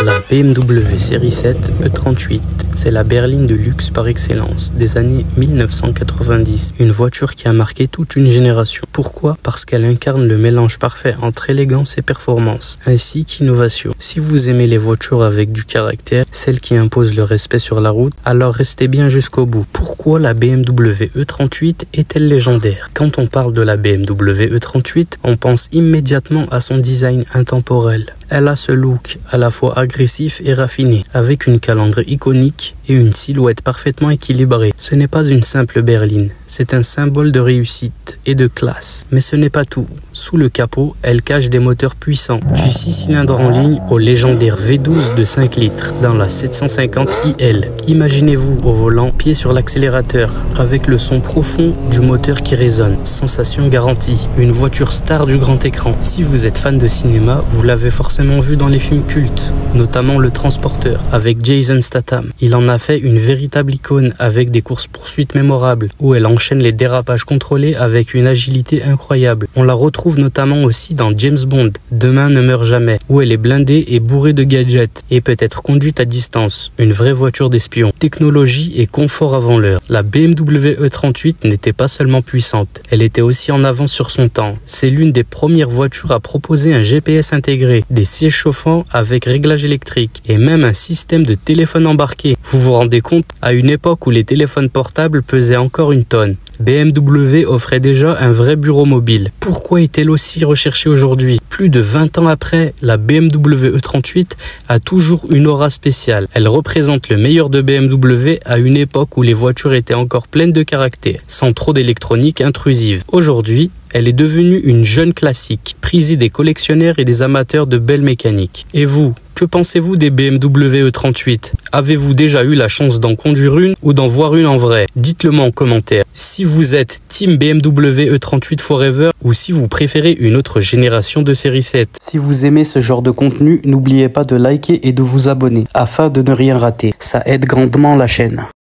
La BMW série 7 E38, c'est la berline de luxe par excellence des années 1990. Une voiture qui a marqué toute une génération. Pourquoi? Parce qu'elle incarne le mélange parfait entre élégance et performance, ainsi qu'innovation. Si vous aimez les voitures avec du caractère, celles qui imposent le respect sur la route, alors restez bien jusqu'au bout. Pourquoi la BMW E38 est-elle légendaire? Quand on parle de la BMW E38, on pense immédiatement à son design intemporel. Elle a ce look à la fois agressif et raffiné, avec une calandre iconique et une silhouette parfaitement équilibrée. Ce n'est pas une simple berline, c'est un symbole de réussite et de classe. Mais ce n'est pas tout. Sous le capot, elle cache des moteurs puissants, du 6 cylindres en ligne au légendaire V12 de 5 litres dans la 750 IL. Imaginez-vous au volant, pied sur l'accélérateur, avec le son profond du moteur qui résonne. Sensation garantie, une voiture star du grand écran. Si vous êtes fan de cinéma, vous l'avez forcément vu dans les films cultes, notamment Le Transporteur avec Jason Statham. Il en a fait une véritable icône avec des courses-poursuites mémorables où elle enchaîne les dérapages contrôlés avec une agilité incroyable. On la retrouve notamment aussi dans James Bond, Demain ne meurt jamais, où elle est blindée et bourrée de gadgets et peut être conduite à distance. Une vraie voiture d'espion. Technologie et confort avant l'heure. La BMW E38 n'était pas seulement puissante, elle était aussi en avance sur son temps. C'est l'une des premières voitures à proposer un GPS intégré, des sièges chauffants avec réglage électrique et même un système de téléphone embarqué. Vous vous rendez compte? À une époque où les téléphones portables pesaient encore une tonne, BMW offrait déjà un vrai bureau mobile. Pourquoi est-elle aussi recherchée aujourd'hui? Plus de 20 ans après, la BMW E38 a toujours une aura spéciale. Elle représente le meilleur de BMW à une époque où les voitures étaient encore pleines de caractère, sans trop d'électronique intrusive. Aujourd'hui, elle est devenue une jeune classique, prisée des collectionneurs et des amateurs de belles mécaniques. Et vous, que pensez-vous des BMW E38? Avez-vous déjà eu la chance d'en conduire une ou d'en voir une en vrai? Dites-le moi en commentaire. Si vous êtes team BMW E38 Forever ou si vous préférez une autre génération de série 7. Si vous aimez ce genre de contenu, n'oubliez pas de liker et de vous abonner afin de ne rien rater. Ça aide grandement la chaîne.